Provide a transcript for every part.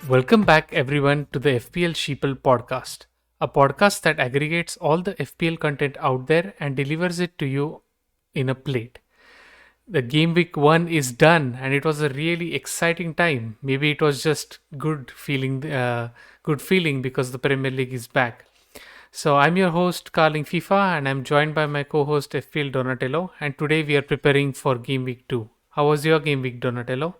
Welcome back, everyone, to the FPL Sheeple podcast, a podcast that aggregates all the FPL content out there and delivers it to you in a plate. The game week 1 is done, and it was a really exciting time. Maybe it was just good feeling because the Premier League is back. So I'm your host, Carling FIFA, and I'm joined by my co-host FPL Donatello. And today we are preparing for game week 2. How was your game week, Donatello?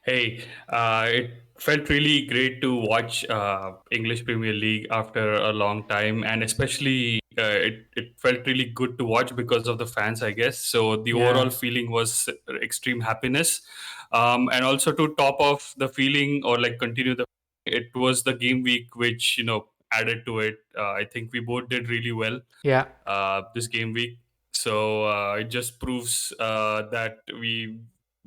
Hey, it felt really great to watch English Premier League after a long time, and especially it felt really good to watch because of the fans, I guess. So the overall Yeah, feeling was extreme happiness, and also to top off the feeling or like continue the, it was the game week which added to it. I think we both did really well yeah. this game week. So it just proves that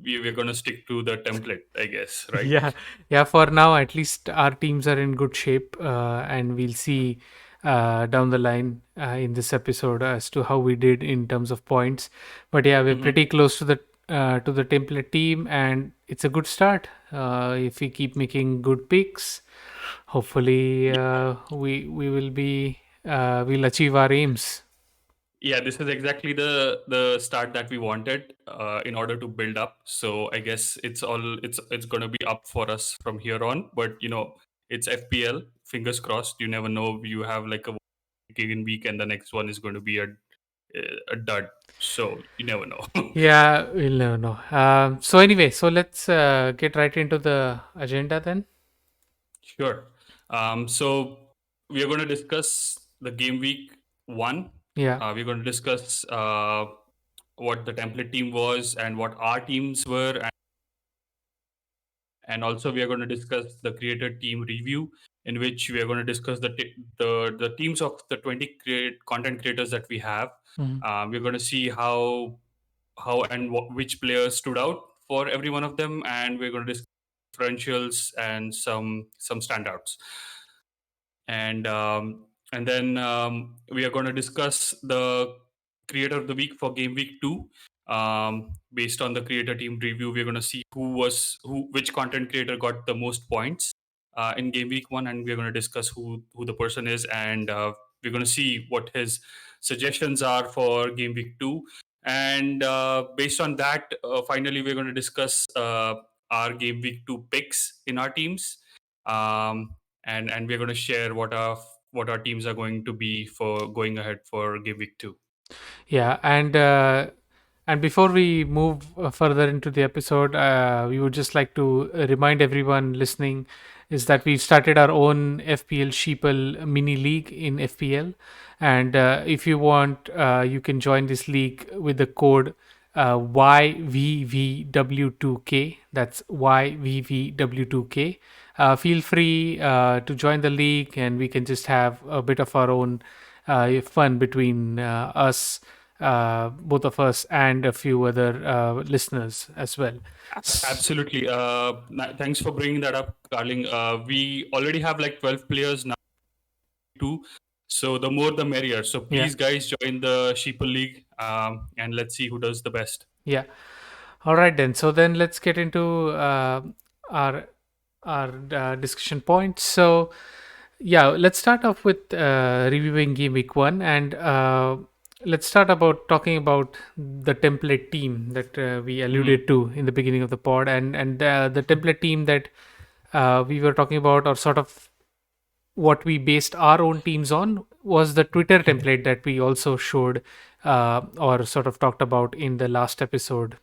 we're going to stick to the template, I guess, right? Yeah, yeah. For now, at least our teams are in good shape, and we'll see down the line in this episode as to how we did in terms of points. But yeah, we're Hmm. pretty close to the template team, and it's a good start. If we keep making good picks, hopefully we will be we'll achieve our aims. Yeah, this is exactly the start that we wanted in order to build up. So I guess it's going to be up for us from here on. But it's FPL. Fingers crossed. You never know. You have like a given week, and the next one is going to be a dud. So you never know. Yeah, we'll never know. So anyway, so let's get right into the agenda then. Sure. So we are going to discuss the game week 1. Yeah. We're going to discuss what the template team was and what our teams were, and also we are going to discuss the creator team review, in which we are going to discuss the teams of the 20 content creators that we have. Mhm. We're going to see how and which players stood out for every one of them, and we're going to discuss differentials and some standouts. And then we are going to discuss the creator of the week for game week 2. Based on the creator team review, we're going to see which content creator got the most points in game week 1, and we're going to discuss who the person is, and we're going to see what his suggestions are for game week 2. And based on that, finally we're going to discuss our game week 2 picks in our teams. Um, and we're going to share what our teams are going to be for going ahead for game week 2. Yeah, and before we move further into the episode, we would just like to remind everyone listening is that we've started our own FPL Sheeple Mini-league in FPL, and if you want, you can join this league with the code YVVW2K. That's YVVW2K. Feel free to join the league, and we can just have a bit of our own fun between us, both of us, and a few other listeners as well. S- Absolutely. Thanks for bringing that up, Carling. We already have like 12 players now, too. So the more the merrier. So yeah, please, guys, join the Sheeple League, and let's see who does the best. yeah. All right then. So then let's get into our discussion points. So yeah, let's start off with reviewing game week 1, and let's start about talking about the template team that we alluded Hmm. to in the beginning of the pod, and the template team that we were talking about, or sort of what we based our own teams on, was the Twitter template that we also showed or sort of talked about in the last episode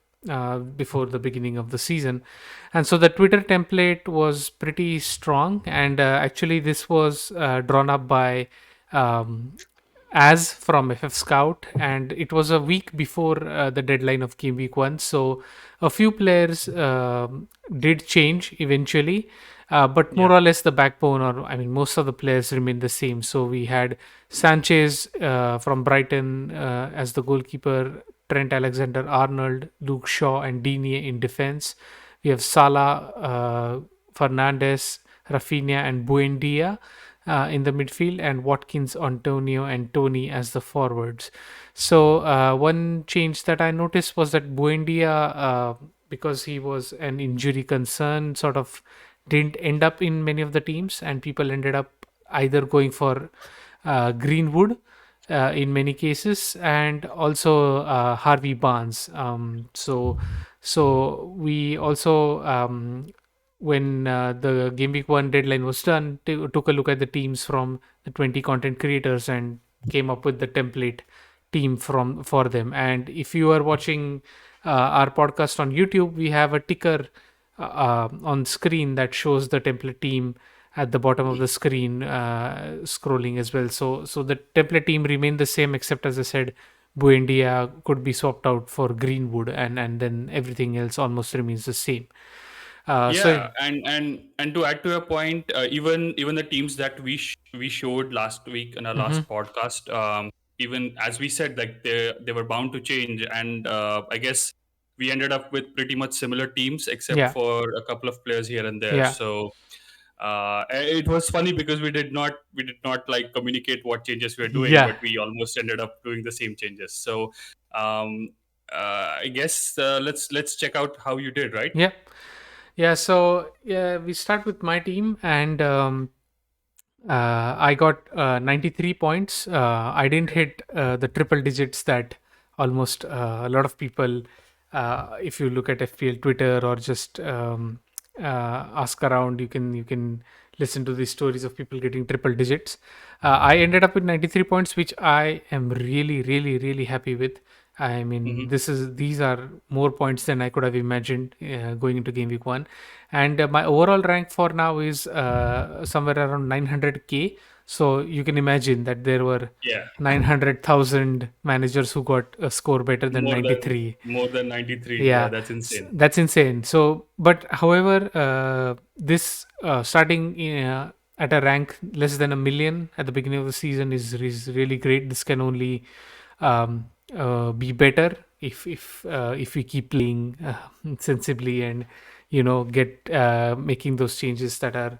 before the beginning of the season. And so the Twitter template was pretty strong, and actually, this was drawn up by um, as from FF Scout, and it was a week before the deadline of game week 1. So a few players did change eventually, but more Yeah. or less the backbone, or I mean, most of the players remained the same. So we had Sanchez from Brighton as the goalkeeper, Trent Alexander Arnold, Luke Shaw, and Digne in defense. We have Salah, Fernandez, Rafinha, and Buendia in the midfield, and Watkins, Antonio, and Tony as the forwards. So one change that I noticed was that Buendia, because he was an injury concern, sort of didn't end up in many of the teams, and people ended up either going for Greenwood in many cases, and also Harvey Barnes. So we also, when the game week one deadline was done, took a look at the teams from the 20 content creators and came up with the template team from for them. And if you are watching our podcast on YouTube, we have a ticker on screen that shows the template team at the bottom of the screen, scrolling as well. So the template team remained the same, except, as I said, Buendia could be swapped out for Greenwood, and then everything else almost remains the same. So Yeah, and to add to your point, even the teams that we showed last week in our mhm, last podcast, even as we said, like they were bound to change, and I guess we ended up with pretty much similar teams except yeah, for a couple of players here and there. yeah, So it was funny because we did not like communicate what changes we were doing, yeah, but we almost ended up doing the same changes. So um, I guess let's check out how you did, right? yeah, yeah. So yeah, we start with my team, and I got 93 points. I didn't hit the triple digits that almost a lot of people, if you look at FPL Twitter or just ask around, you can listen to these stories of people getting triple digits. I ended up with 93 points, which I am really, really, really happy with. I mean, Hmm. these are more points than I could have imagined going into game week one, and my overall rank for now is somewhere around 900k. So you can imagine that there were Yeah. 900,000 managers who got a score better than More than 93. more than 93. Yeah, Yeah, that's insane. that's insane. So, but however, this starting at a rank less than a million at the beginning of the season is really great. This can only um, be better if we keep playing sensibly, and get making those changes that are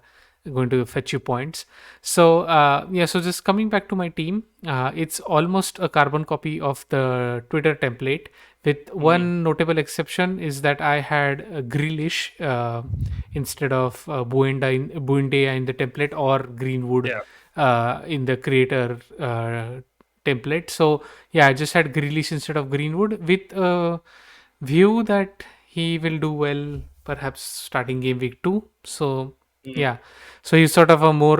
going to fetch you points. So yeah, so just coming back to my team, it's almost a carbon copy of the Twitter template, with Hmm. one notable exception is that I had Grealish instead of Buendia in the template, or Greenwood Yeah. in the creator template. So yeah, I just had Grealish instead of Greenwood, with a view that he will do well, perhaps starting game week two. So Mhm. yeah, so he's sort of a more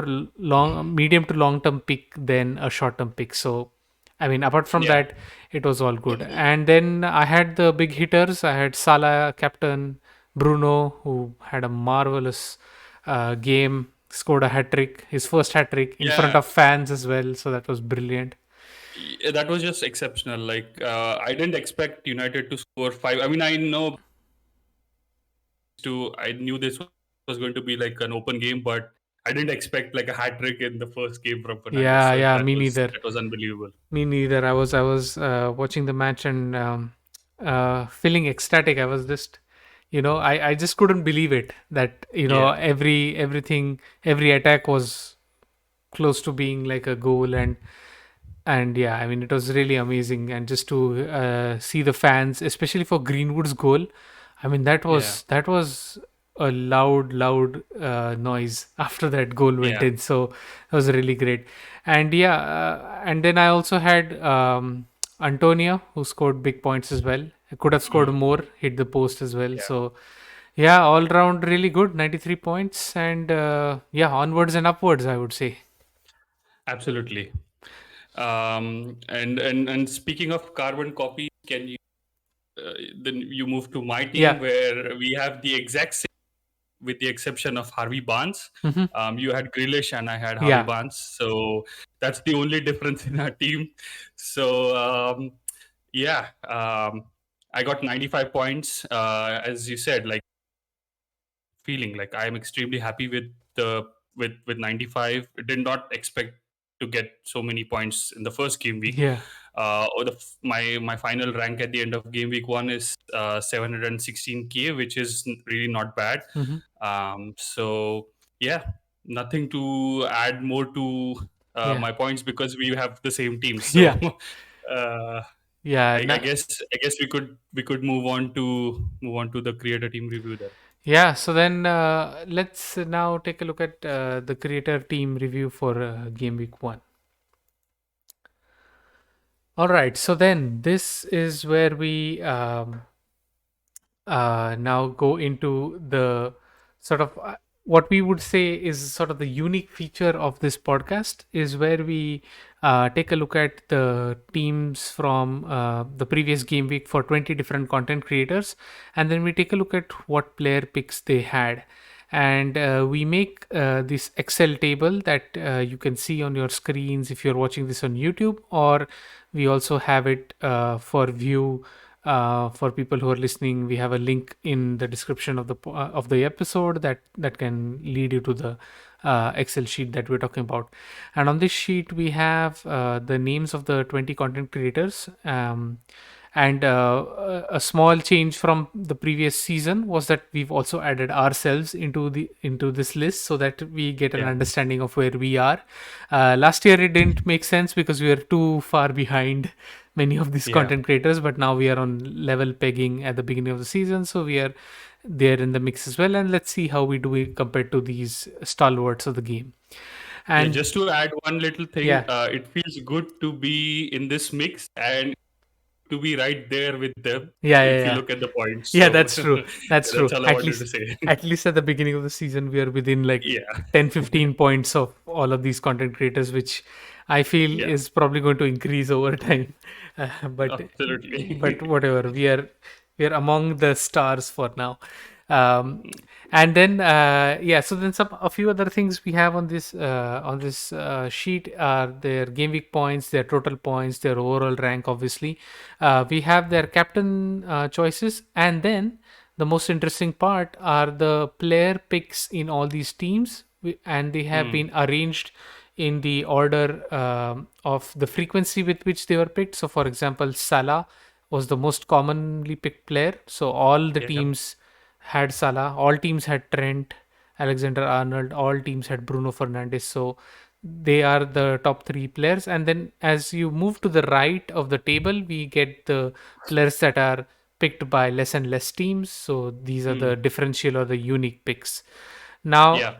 long, medium to long term pick than a short term pick. So I mean, apart from Yeah. that, it was all good. And then I had the big hitters. I had Salah, captain, Bruno, who had a marvelous game, scored a hat trick, his first hat trick in front Yeah. of fans as well. So that was brilliant. That was just exceptional. Like I didn't expect United to score five. I mean, I knew this was going to be like an open game, but I didn't expect like a hat trick in the first game from Fernandes. Yeah, So yeah, that me was neither. that was unbelievable. Me neither. I was watching the match and feeling ecstatic. I was just, I just couldn't believe it that Yeah. every attack was close to being like a goal, and yeah, I mean, it was really amazing. And just to see the fans, especially for Greenwood's goal, I mean, that Yeah. was that was a loud noise after that goal went Yeah. in. So that was really great. And yeah, and then I also had Antonio, who scored big points as well. I could have scored Mhm. more, hit the post as well. Yeah. So yeah, all round really good, 93 points, and yeah, onwards and upwards, I would say. Absolutely. And speaking of carbon copies, can you then you move to my team Yeah. where we have the exact same, with the exception of Harvey Barnes. Hmm. You had Grealish and I had Harvey Yeah. Barnes, so that's the only difference in our team. So yeah, I got 95 points. As you said, like feeling like I am extremely happy with the with 95. Did not expect to get so many points in the first game week. Yeah. My final rank at the end of game week one is 716k, which is really not bad. Hmm. So yeah, nothing to add more to Yeah. my points because we have the same team. So Yeah. uh, Yeah. I guess we could move on to the creator team review then. Yeah, so then let's now take a look at the creator team review for game week 1. All right, so then this is where we now go into the sort of what we would say is sort of the unique feature of this podcast is where we take a look at the teams from the previous game week for 20 different content creators, and then we take a look at what player picks they had, and we make this Excel table that you can see on your screens if you're watching this on YouTube, or we also have it for view for people who are listening. We have a link in the description of the episode that can lead you to the Excel sheet that we're talking about. And on this sheet, we have the names of the 20 content creators. And a small change from the previous season was that we've also added ourselves into this list so that we get an Yeah. understanding of where we are. Last year it didn't make sense because we were too far behind many of these Yeah. content creators, but now we are on level pegging at the beginning of the season, so we are there in the mix as well. And let's see how we do it compared to these stalwarts of the game. Yeah, And just to add one little thing, yeah, it feels good to be in this mix and to be right there with them. yeah, yeah, If you yeah. look at the points, Yeah, so that's true. That's that's true. all I wanted to say. At least at the beginning of the season, we are within like Yeah, 10, 15 points of all of these content creators, which I feel yeah, is probably going to increase over time. But absolutely. whatever, we are among the stars for now. Um, and then yeah, so then a few other things we have on this sheet are their game week points, their total points, their overall rank. Obviously, we have their captain choices, and then the most interesting part are the player picks in all these teams, and they have Hmm. been arranged in the order of the frequency with which they were picked. So, for example, Salah was the most commonly picked player. So, all the Yep. teams had Salah, all teams had Trent, Alexander Arnold, all teams had Bruno Fernandes. So, they are the top three players. And then, as you move to the right of the table, we get the players that are picked by less and less teams. So, these are the Hmm. differential or the unique picks. Now, Yeah.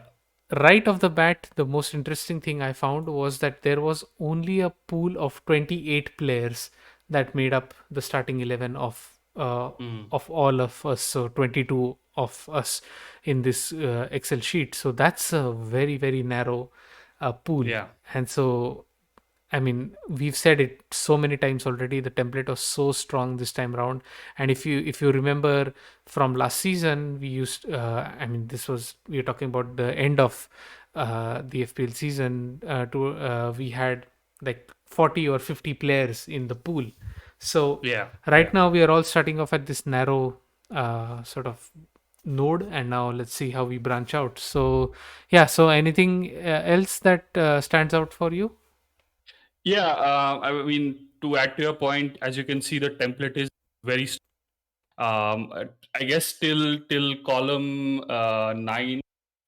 right off the bat, the most interesting thing I found was that there was only a pool of 28 players that made up the starting 11 Hmm. of all of us. So 22 of us in this Excel sheet. So that's a very very narrow pool, Yeah. and so I mean, we've said it so many times already. The template was so strong this time around, and if you remember from last season, we used. I mean, this was we are talking about the end of the FPL season. We had like 40 or 50 players in the pool. So Yeah. right Yeah. now we are all starting off at this narrow sort of node, and now let's see how we branch out. So yeah. So anything else that stands out for you? Yeah. I mean, to add to your point, as you can see, the template is very. I guess till column 9,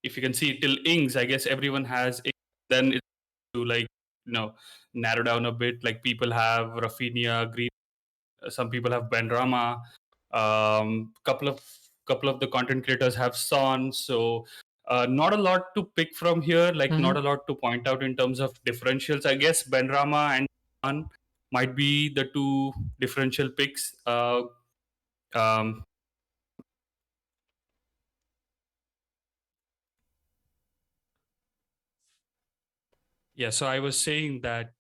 if you can see till ings, I guess everyone has. Then it's to like narrow down a bit. Like people have Rafinha, Green. Some people have Benrama. Couple of the content creators have Son. So not a lot to pick from here. Like Mm-hmm. not a lot to point out in terms of differentials. I guess Benrama and Son might be the two differential picks. Um, Yeah, so I was saying that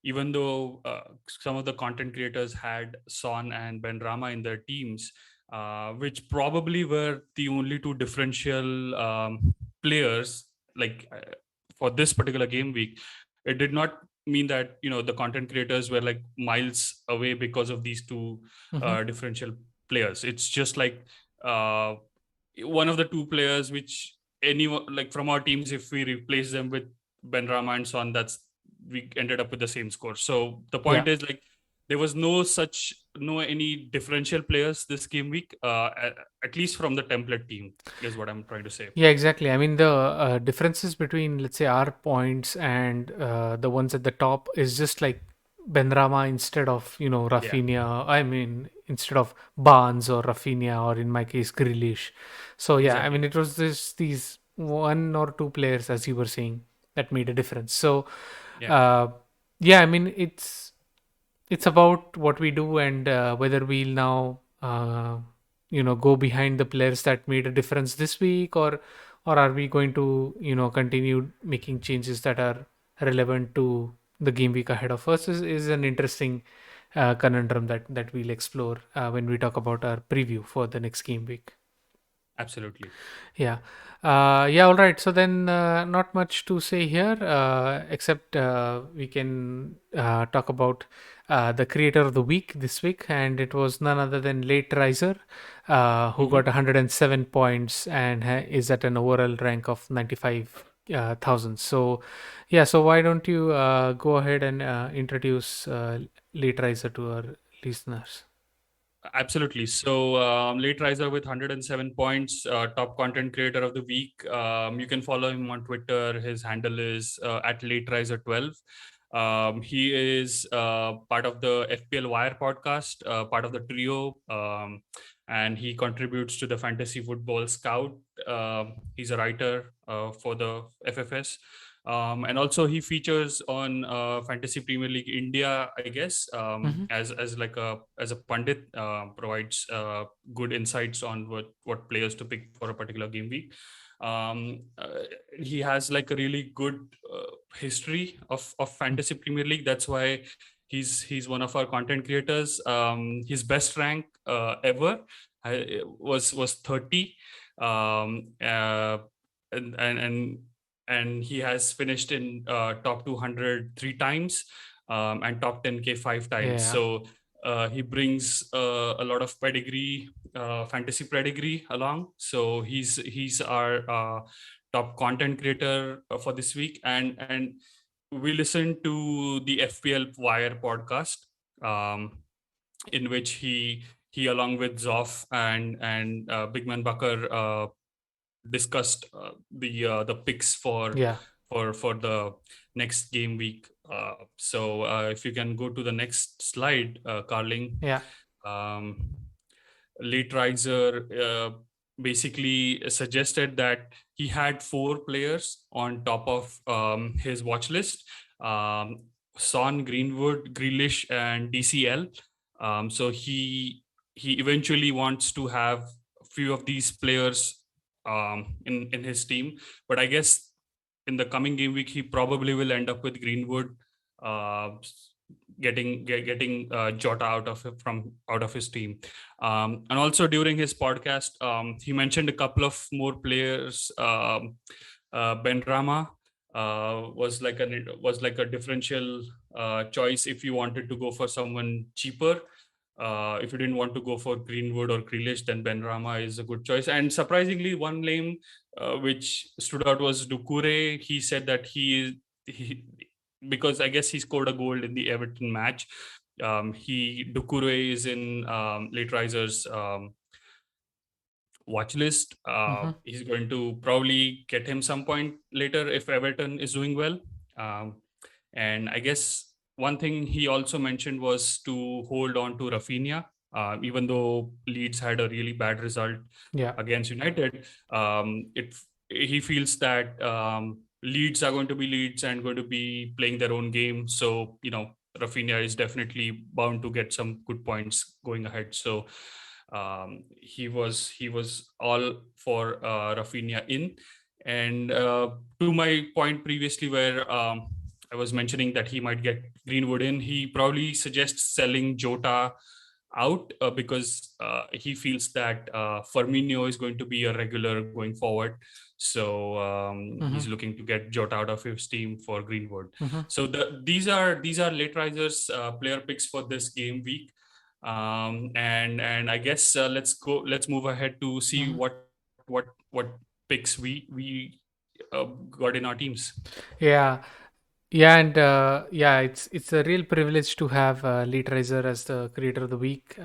even though some of the content creators had Son and Ben Rama in their teams, which probably were the only two differential players, like for this particular game week, it did not mean that the content creators were like miles away because of these two Mm-hmm. differential players. It's just like uh, one of the two players which anyone like from our teams, if we replace them with Ben Rama and Son, that's we ended up with the same score. So the Yeah. point is like there was no any differential players this game week, at least from the template team is what I'm trying to say. Yeah, exactly. I mean, the differences between, let's say, our points and the ones at the top is just like Benrama instead of Yeah, Rafinha. I mean, instead of Barnes or Rafinha, or in my case Grealish. So yeah, I mean, exactly. it was these one or two players, as you were saying, that made a difference. So Yeah, uh, yeah, I mean, it's about what we do, and whether we'll now go behind the players that made a difference this week, or are we going to continue making changes that are relevant to the game week ahead of us, is an interesting conundrum that we'll explore when we talk about our preview for the next game week. absolutely. Yeah. Yeah, all right. So then, not much to say here, except we can talk about the creator of the week this week, and it was none other than Lateriser, who got Hmm. 107 points and is at an overall rank of 95,000. So, yeah, so why don't you go ahead and introduce Lateriser to our listeners? Absolutely. So, Late Riser with 107 points, top content creator of the week. You can follow him on Twitter. His handle is at Late Riser 12. He is part of the FPL Wire podcast, part of the trio, and he contributes to the Fantasy Football Scout. He's a writer for the FFS. And also he features on Fantasy Premier League India, I guess, Hmm. as like a pundit, provides good insights on what players to pick for a particular game week. Um, uh, he has like a really good history of Fantasy Premier League. That's why he's one of our content creators. His best rank ever was 30. Um, uh, and and and and he has finished in top 200 3 times, and top 10K 5 times. Yeah. So he brings a lot of pedigree, fantasy pedigree along. So he's our top content creator for this week, and we listened to the FPL Wire podcast, um, in which he along with Zoff and Bigman Bucker discussed the picks Yeah. for the next game week. So if you can go to the next slide, Carling. Yeah. Um, Late Riser basically suggested that he had four players on top of his watch list: um, Son, Greenwood, Grealish, and DCL. So he eventually wants to have a few of these players in his team. But I guess in the coming game week, he probably will end up with Greenwood, uh, getting Jota from out of his team. And also during his podcast, he mentioned a couple of more players. Ben Rama was like a differential choice if you wanted to go for someone cheaper. If you didn't want to go for Greenwood or Grealish, then Ben Rama is a good choice. And surprisingly, one name which stood out was Dukure. He said that he because I guess he scored a goal in the Everton match. Dukure is in Late Risers watch list. Hmm. He's going to probably get him some point later if Everton is doing well. Um, and I guess one thing he also mentioned was to hold on to Rafinha, even though Leeds had a really bad result Yeah. against United. It He feels that Leeds are going to be Leeds and going to be playing their own game. So Rafinha is definitely bound to get some good points going ahead. So he was all for Rafinha in. And to my point previously, where I was mentioning that he might get Greenwood in, he probably suggests selling Jota out because he feels that Firmino is going to be a regular going forward. So Hmm. he's looking to get Jota out of his team for Greenwood. Hmm. So these are late risers player picks for this game week. And I guess let's move ahead to see Hmm. what picks we got in our teams. Yeah. Yeah, and yeah, it's a real privilege to have Lee Tracer as the creator of the week.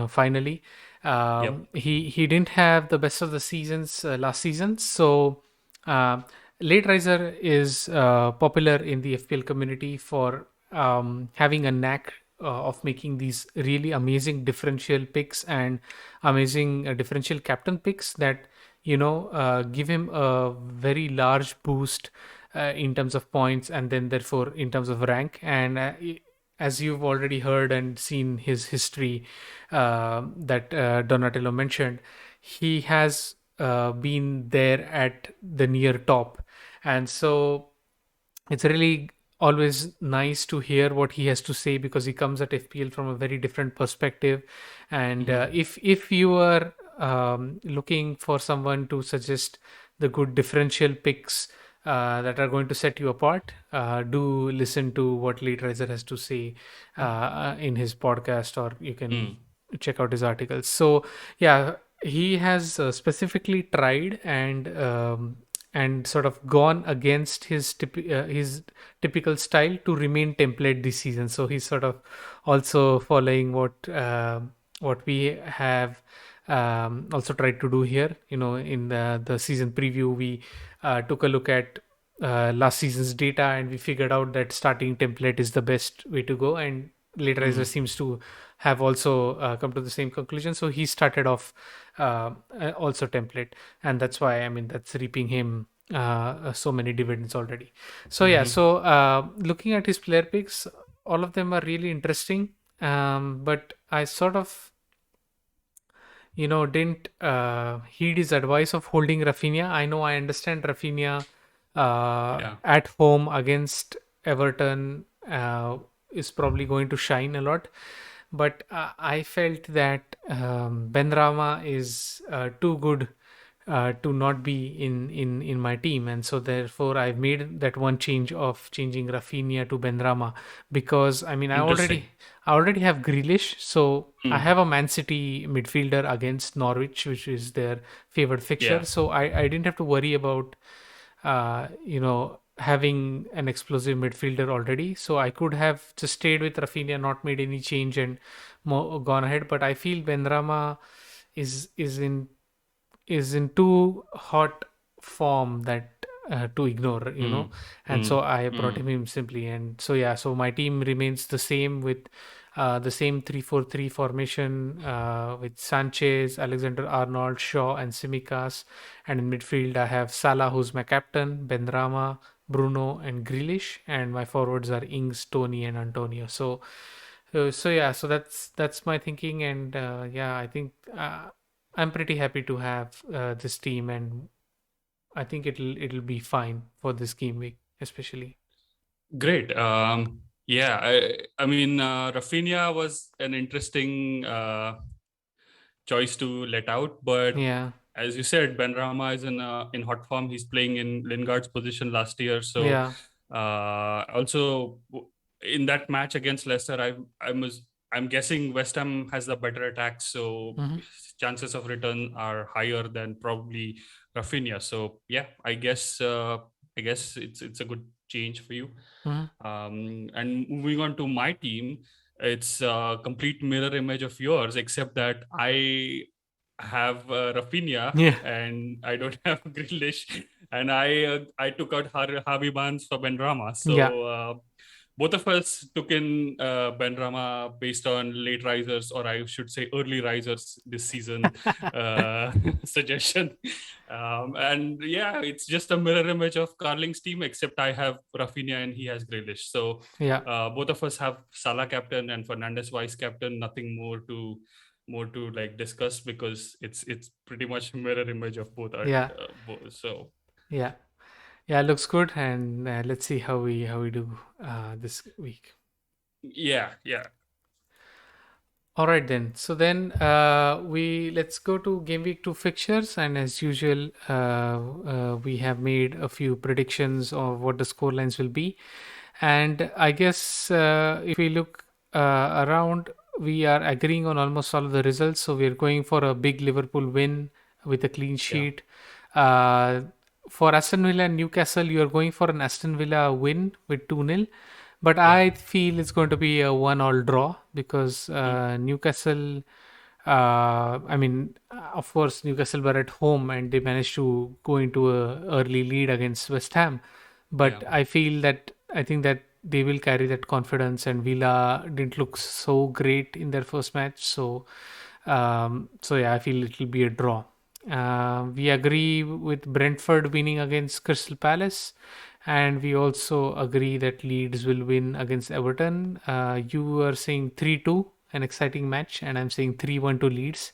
Finally, Yep. he didn't have the best of the seasons last season, so uh, Lee Tracer is popular in the FPL community for having a knack of making these really amazing differential picks and amazing differential captain picks that give him a very large boost in terms of points, and then therefore in terms of rank. And as you've already heard and seen his history that Donatello mentioned, he has been there at the near top. And so it's really always nice to hear what he has to say, because he comes at FPL from a very different perspective. And Mhm. if you are looking for someone to suggest the good differential picks that are going to set you apart, do listen to what Lateriser has to say in his podcast, or you can Mm. check out his articles. So yeah, he has specifically tried and sort of gone against his typical style to remain template this season. So he's sort of also following what we have also tried to do here. In the season preview, we took a look at last season's data, and we figured out that starting template is the best way to go. And Laterizer Mhm. seems to have also come to the same conclusion. So he started off also template, and that's why, I mean, that's reaping him so many dividends already. So yeah, Mhm. so looking at his player picks, all of them are really interesting. But I sort of didn't heed his advice of holding Rafinha. I understand Rafinha Yeah. at home against Everton is probably going to shine a lot, but I felt that Benrahma is too good to not be in my team, and so therefore I've made that one change of changing Rafinha to Benrahma, because I mean Interesting. I already have Grealish, so I Mm. have a Man City midfielder against Norwich, which is their favorite fixture. Yeah. So I didn't have to worry about having an explosive midfielder already. So I could have just stayed with Rafinha, not made any change, and gone ahead. But I feel Benrahma is is in is in too hot form that to ignore, Mm. and so Mm. I brought Mm. him in simply. And so yeah, so my team remains the same with the same 3-4-3 formation with Sanchez, Alexander Arnold, Shaw, and Simicas. And in midfield, I have Salah, who's my captain, Benrahma, Bruno, and Grealish. And my forwards are Ings, Tony, and Antonio. So yeah, so that's my thinking. And yeah, I think I'm pretty happy to have this team, and I think it'll be fine for this game week, especially. Great. Yeah. I mean, Rafinha was an interesting choice to let out, but Yeah, as you said, Ben Rama is in hot form. He's playing in Lingard's position last year. So yeah, also in that match against Leicester, I'm guessing West Ham has the better attack, so hmm, chances of return are higher than probably Rafinha. So yeah, I guess it's a good change for you. hmm, And moving on to my team, it's a complete mirror image of yours, except that I have Rafinha yeah, and I don't have Grealish, and I took out Harvey Barnes for Benrahma. yeah, So both of us took in Benrahma based on late risers, or I should say early risers this season suggestion. And yeah, it's just a mirror image of Carling's team, except I have Rafinha and he has Grealish. So yeah, both of us have Salah captain and Fernandez vice captain. Nothing more to like discuss, because it's pretty much mirror image of both our yeah, so yeah, yeah. Looks good, and let's see how we do this week. yeah, yeah, All right then. So then we let's go to game week 2 fixtures, and as usual, we have made a few predictions of what the score lines will be. And I guess if we look around, we are agreeing on almost all of the results. So we're going for a big Liverpool win with a clean yeah, sheet. Uh, for Aston Villa and Newcastle, you are going for an Aston Villa win with 2-0. But yeah. I feel it's going to be a one-all draw, because Mhm. Newcastle. I mean, of course, Newcastle were at home and they managed to go into a early lead against West Ham. Yeah. But I think that they will carry that confidence. And Villa didn't look so great in their first match, so yeah, I feel it will be a draw. We agree with Brentford winning against Crystal Palace, and we also agree that Leeds will win against Everton. You are saying 3-2, an exciting match, and I'm saying 3-1 to Leeds,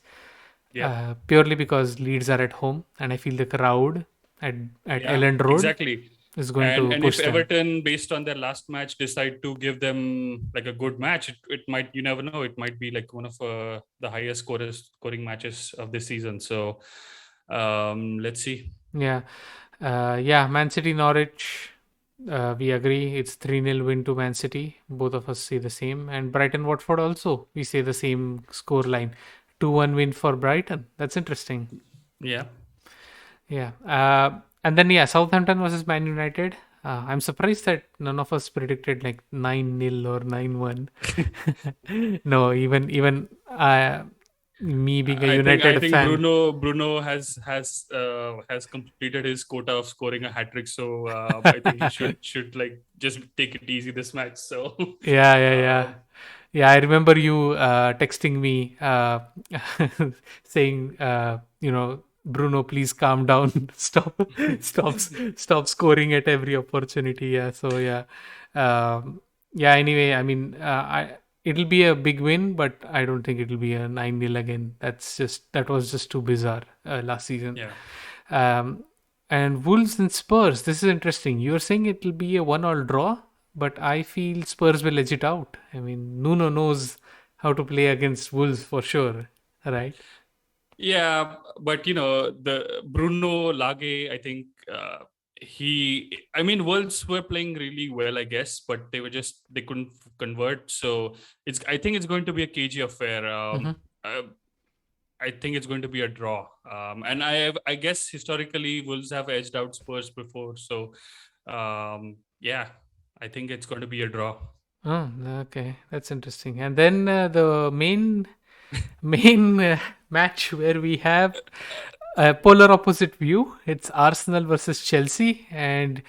Yep. purely because Leeds are at home, and I feel the crowd at at Yeah, Elland Road exactly. is going And to if push them. Everton, based on their last match, decide to give them like a good match, it might, you never know, it might be like one of the highest scoring matches of this season. So let's see. Yeah, yeah. Man City Norwich. We agree it's 3-0 win to Man City. Both of us say the same. And Brighton Watford also, we say the same score line. 2-1 win for Brighton. That's interesting. Yeah. Yeah. And then, yeah, Southampton versus Man United. I'm surprised that none of us predicted like 9-0 or 9-1. No, even me being a I United think fan. Bruno has completed his quota of scoring a hat trick. So I think he should like just take it easy this match. So Yeah, yeah, yeah. um, Yeah, I remember you texting me saying, Bruno, please calm down. Stop scoring at every opportunity. Yeah, so yeah. Yeah, anyway, I mean, it'll be a big win, but I don't think it'll be a 9-0 again. That was just too bizarre last season. yeah. Um, and Wolves and Spurs, this is interesting. You're saying it'll be a 1-all draw, but I feel Spurs will edge it out. I mean, Nuno knows how to play against Wolves for sure, right? Yeah, but the Bruno Lage, I think I mean, Wolves were playing really well, I guess, but they couldn't convert. So I think it's going to be a cagey affair. Hmm. Uh, I think it's going to be a draw. And I guess historically Wolves have edged out Spurs before. So yeah, I think it's going to be a draw. Oh, okay, that's interesting. And then the main match where we have a polar opposite view. It's Arsenal versus Chelsea, and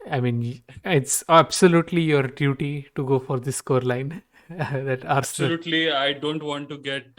I mean, it's absolutely your duty to go for this scoreline. That Arsenal. Absolutely. I don't want to get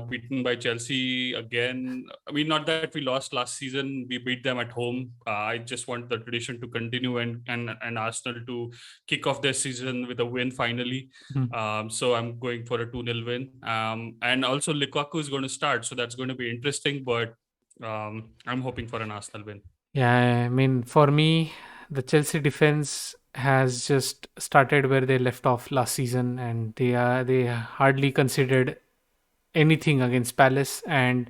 beaten by Chelsea again. I mean, not that we lost last season, we beat them at home. I just want the tradition to continue and Arsenal to kick off their season with a win finally. Mhm. So I'm going for a 2-0 win. And also, Lukaku is going to start. So that's going to be interesting. But I'm hoping for an Arsenal win. Yeah, I mean, for me, the Chelsea defense has just started where they left off last season, and they hardly considered anything against Palace. And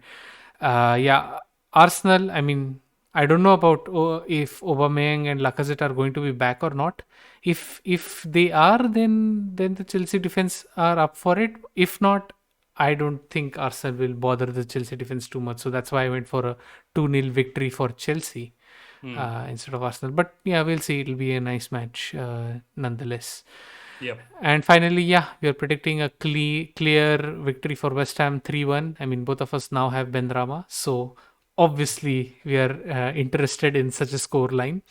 yeah, Arsenal. I mean, I don't know about if Aubameyang and Lacazette are going to be back or not. If they are, then the Chelsea defense are up for it. If not, I don't think Arsenal will bother the Chelsea defense too much. So that's why I went for a 2-0 victory for Chelsea Hmm. instead of Arsenal. But yeah, we'll see. It'll be a nice match nonetheless. Yep. And finally, yeah, we are predicting a clear victory for West Ham 3-1. I mean, both of us now have Ben Rama. So obviously, we are interested in such a score line.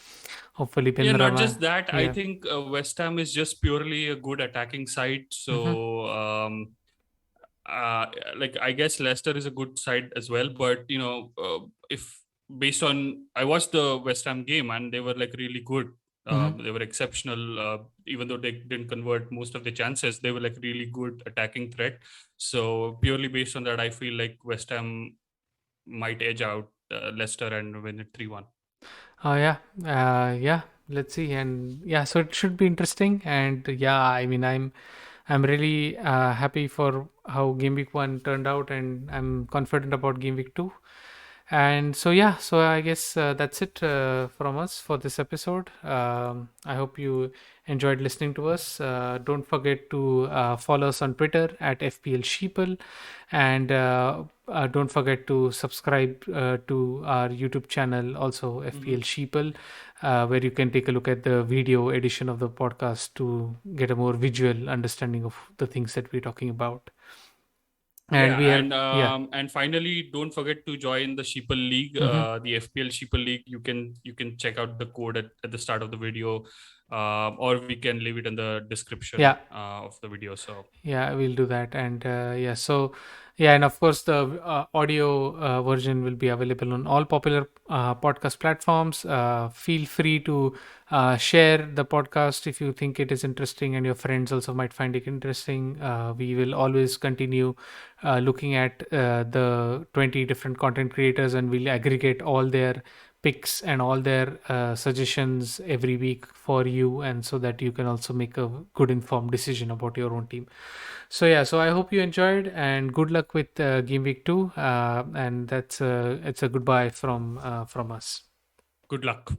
Hopefully, Ben Yeah, not Rama. just that. I Yeah. think West Ham is just purely a good attacking side. Hmm. So uh, like I guess Leicester is a good side as well. But if based on I watched the West Ham game and they were like really good. Hmm. They were exceptional. Even though they didn't convert most of the chances, they were like really good attacking threat. So purely based on that, I feel like West Ham might edge out Leicester and win it 3-1. Oh yeah, yeah. Let's see, and yeah, so it should be interesting. And yeah, I mean, I'm really happy for how Game Week 1 turned out, and I'm confident about Game Week 2. And so yeah, so I guess that's it from us for this episode. I hope you enjoyed listening to us. Don't forget to follow us on Twitter at FPL Sheeple, and don't forget to subscribe to our YouTube channel, also FPL Sheeple, where you can take a look at the video edition of the podcast to get a more visual understanding of the things that we're talking about. And Yeah, we are, yeah. and finally, don't forget to join the Sheeple League, Hmm. the FPL Sheeple League. You can check out the code at the start of the video. or we can leave it in the description Yeah. of the video. So Yeah, we'll do that. And yeah, so yeah, and of course, the audio version will be available on all popular podcast platforms. Feel free to share the podcast if you think it is interesting, and your friends also might find it interesting. We will always continue looking at the 20 different content creators, and we'll aggregate all their picks and all their suggestions every week for you, and so that you can also make a good informed decision about your own team. So yeah, so I hope you enjoyed, and good luck with game week 2. And that's it's a goodbye from us. good luck.